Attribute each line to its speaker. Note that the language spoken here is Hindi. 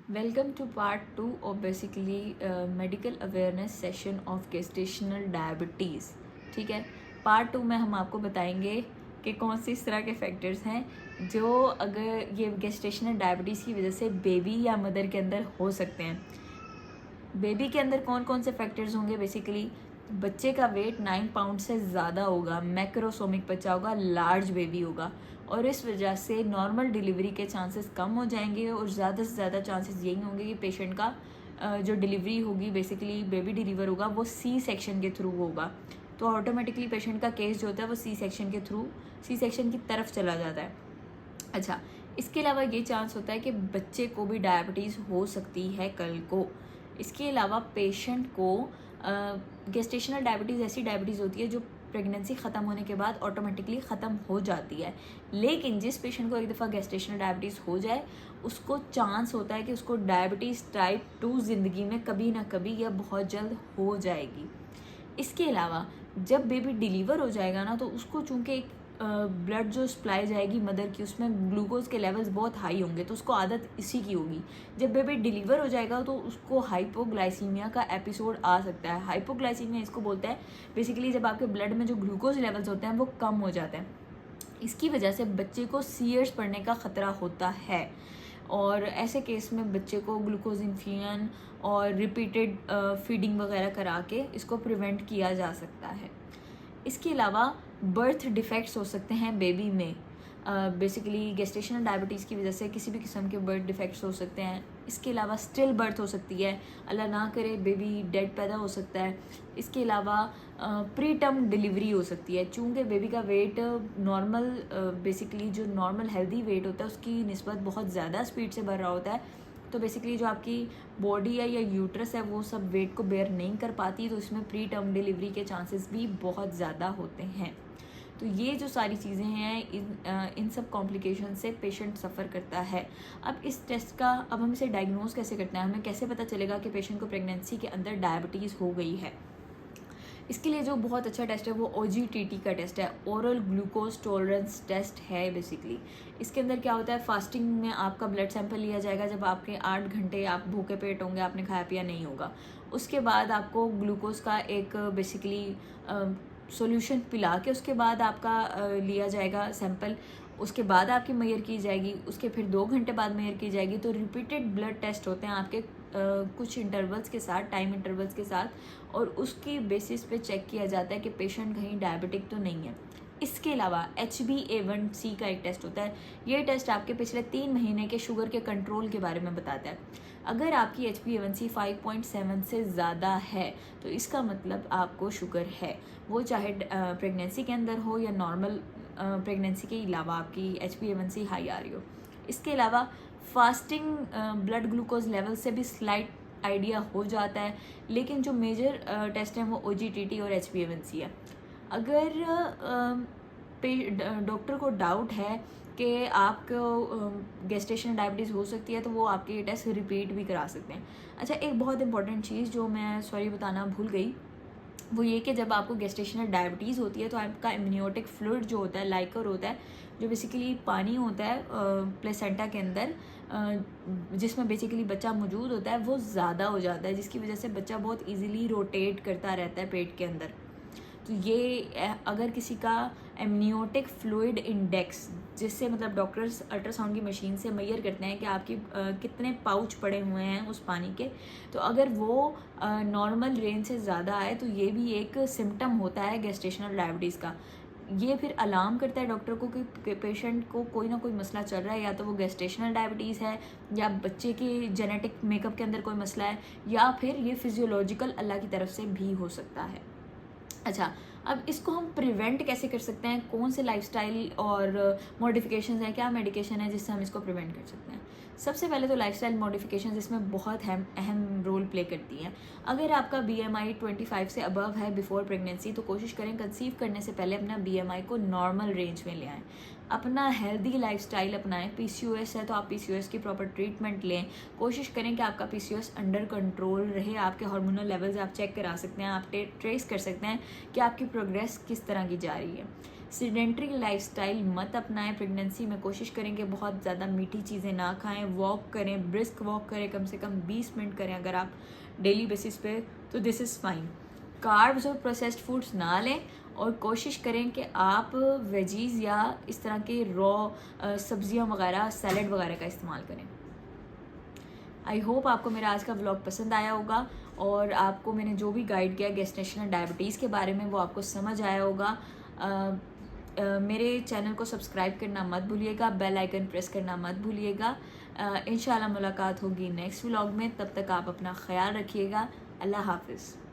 Speaker 1: Welcome to part 2 of basically medical awareness session of gestational diabetes. ठीक है, पार्ट 2 में हम आपको बताएंगे कि कौन से इस तरह के फैक्टर्स हैं जो अगर ये गेस्टेशनल डायबिटीज़ की वजह से बेबी या मदर के अंदर हो सकते हैं। बेबी के अंदर कौन कौन से फैक्टर्स होंगे? बेसिकली बच्चे का वेट 9 पाउंड से ज़्यादा होगा, मैक्रोसोमिक बच्चा होगा, लार्ज बेबी होगा, और इस वजह से नॉर्मल डिलीवरी के चांसेस कम हो जाएंगे और ज़्यादा से ज़्यादा चांसेस यही होंगे कि पेशेंट का जो डिलीवरी होगी, बेसिकली बेबी डिलीवर होगा, वो सी सेक्शन के थ्रू होगा। तो ऑटोमेटिकली पेशेंट का केस जो होता है वो सी सेक्शन के थ्रू सी सेक्शन की तरफ चला जाता है। अच्छा, इसके अलावा ये चांस होता है कि बच्चे को भी डायबिटीज़ हो सकती है कल को। इसके अलावा पेशेंट को गेस्टेशनल डायबिटीज़ ऐसी डायबिटीज़ होती है जो प्रेगनेंसी ख़त्म होने के बाद ऑटोमेटिकली ख़त्म हो जाती है, लेकिन जिस पेशेंट को एक दफ़ा गेस्टेशनल डायबिटीज़ हो जाए उसको चांस होता है कि उसको डायबिटीज़ टाइप 2 ज़िंदगी में कभी ना कभी या बहुत जल्द हो जाएगी। इसके अलावा जब बेबी डिलीवर हो जाएगा ना, तो उसको चूँकि एक ब्लड जो सप्लाई जाएगी मदर की, उसमें ग्लूकोज के लेवल्स बहुत हाई होंगे, तो उसको आदत इसी की होगी। जब बेबी डिलीवर हो जाएगा तो उसको हाइपोग्लाइसीमिया का एपिसोड आ सकता है। हाइपोग्लाइसीमिया इसको बोलते हैं बेसिकली जब आपके ब्लड में जो ग्लूकोज लेवल्स होते हैं वो कम हो जाते हैं। इसकी वजह से बच्चे को सीयर्स पड़ने का ख़तरा होता है, और ऐसे केस में बच्चे को ग्लूकोज इन्फ्यूजन और रिपीटेड फीडिंग वगैरह करा के इसको प्रिवेंट किया जा सकता है। इसके अलावा बर्थ डिफेक्ट्स हो सकते हैं बेबी में। बेसिकली गेस्टेशनल डायबिटीज़ की वजह से किसी भी किस्म के बर्थ डिफेक्ट्स हो सकते हैं। इसके अलावा स्टिल बर्थ हो सकती है, अल्लाह ना करे बेबी डेड पैदा हो सकता है। इसके अलावा प्री टर्म डिलीवरी हो सकती है, चूँकि बेबी का वेट नॉर्मल बेसिकली जो नॉर्मल हेल्दी वेट होता है उसकी निस्बत बहुत ज़्यादा स्पीड से बढ़ रहा होता है। तो बेसिकली जो आपकी बॉडी है या यूट्रस है वो सब वेट को बेयर नहीं कर पाती, तो इसमें प्री टर्म डिलीवरी के चांसेस भी बहुत ज़्यादा होते हैं। तो ये जो सारी चीज़ें हैं इन सब कॉम्प्लिकेशन से पेशेंट सफ़र करता है। अब इस टेस्ट का अब हम इसे डायग्नोज कैसे करते हैं, हमें कैसे पता चलेगा कि पेशेंट को प्रेगनेंसी के अंदर डायबिटीज़ हो गई है? इसके लिए जो बहुत अच्छा टेस्ट है वो OGTT का टेस्ट है, ओरल ग्लूकोज टॉलरेंस टेस्ट है। बेसिकली इसके अंदर क्या होता है, फास्टिंग में आपका ब्लड सैंपल लिया जाएगा जब आपके 8 घंटे आप भूखे पेट होंगे, आपने खाया पिया नहीं होगा। उसके बाद आपको ग्लूकोज का एक बेसिकली सॉल्यूशन पिला के उसके बाद आपका लिया जाएगा सैंपल। उसके बाद आपकी मेजर की जाएगी, उसके फिर 2 घंटे बाद मेजर की जाएगी। तो रिपीटेड ब्लड टेस्ट होते हैं आपके कुछ इंटरवल्स के साथ, टाइम इंटरवल्स के साथ, और उसकी बेसिस पे चेक किया जाता है कि पेशेंट कहीं डायबिटिक तो नहीं है। इसके अलावा HbA1c का एक टेस्ट होता है। ये टेस्ट आपके पिछले 3 महीने के शुगर के कंट्रोल के बारे में बताता है। अगर आपकी HbA1c 5.7 से ज़्यादा है तो इसका मतलब आपको शुगर है, वो चाहे प्रेगनेंसी के अंदर हो या नॉर्मल प्रेगनेंसी के अलावा आपकी HbA1c हाई आ रही हो। इसके अलावा फास्टिंग ब्लड ग्लूकोज लेवल से भी स्लाइट आइडिया हो जाता है, लेकिन जो मेजर टेस्ट हैं वो OGTT और HbA1c है। अगर डॉक्टर को डाउट है कि आपको गेस्टेशनल डायबिटीज़ हो सकती है तो वो आपके ये टेस्ट रिपीट भी करा सकते हैं। अच्छा, एक बहुत इंपॉर्टेंट चीज़ जो मैं बताना भूल गई, वो ये कि जब आपको गेस्टेशनल डायबिटीज़ होती है तो आपका इम्यूनियोटिक फ्लूइड जो होता है, लाइकर होता है, जो बेसिकली पानी होता है प्लेसेंटा के अंदर जिसमें बेसिकली बच्चा मौजूद होता है, वो ज़्यादा हो जाता है, जिसकी वजह से बच्चा बहुत इजीली रोटेट करता रहता है पेट के अंदर। तो ये अगर किसी का एमनियोटिक फ्लूइड इंडेक्स, जिससे मतलब डॉक्टर्स अल्ट्रासाउंड की मशीन से मेजर करते हैं कि आपकी कितने पाउच पड़े हुए हैं उस पानी के, तो अगर वो नॉर्मल रेंज से ज़्यादा आए तो ये भी एक सिम्टम होता है गेस्टेशनल डायबिटीज़ का। ये फिर अलार्म करता है डॉक्टर को कि पेशेंट को कोई ना कोई मसला चल रहा है, या तो वो गेस्टेशनल डायबिटीज़ है, या बच्चे के जेनेटिक मेकअप के अंदर कोई मसला है, या फिर ये फिजियोलॉजिकल अल्लाह की तरफ से भी हो सकता है। अच्छा, अब इसको हम प्रिवेंट कैसे कर सकते हैं? कौन से लाइफस्टाइल और मॉडिफिकेशंस हैं, क्या मेडिकेशन है जिससे हम इसको प्रिवेंट कर सकते हैं? सबसे पहले तो लाइफस्टाइल मॉडिफिकेशंस इसमें बहुत अहम रोल प्ले करती हैं। अगर आपका BMI 25 से अबव है बिफोर प्रेगनेंसी, तो कोशिश करें कंसीव करने से पहले अपना BMI को नॉर्मल रेंज में ले आएँ। अपना हेल्दी लाइफस्टाइल अपनाएं। PCOS है तो आप PCOS की प्रॉपर ट्रीटमेंट लें। कोशिश करें कि आपका PCOS अंडर कंट्रोल रहे। आपके हार्मोनल लेवल्स आप चेक करा सकते हैं, आप ट्रेस कर सकते हैं कि आपकी प्रोग्रेस किस तरह की जा रही है। सीडेंट्री लाइफस्टाइल मत अपनाएं प्रेगनेंसी में। कोशिश करें कि बहुत ज़्यादा मीठी चीज़ें ना खाएं। वॉक करें, ब्रिस्क वॉक करें, कम से कम 20 मिनट करें अगर आप डेली बेसिस पे, तो दिस इज़ फाइन। कार्ब्स और प्रोसेस्ड फूड्स ना लें और कोशिश करें कि आप वेजीज़ या इस तरह के रॉ सब्जियां वगैरह, सैलड वगैरह का इस्तेमाल करें। आई होप आपको मेरा आज का व्लॉग पसंद आया होगा और आपको मैंने जो भी गाइड किया गेस्टेशनल डायबिटीज़ के बारे में वो आपको समझ आया होगा। मेरे चैनल को सब्सक्राइब करना मत भूलिएगा, बेल आइकन प्रेस करना मत भूलिएगा। इंशाल्लाह मुलाकात होगी नेक्स्ट व्लॉग में। तब तक आप अपना ख्याल रखिएगा। अल्लाह हाफिज़।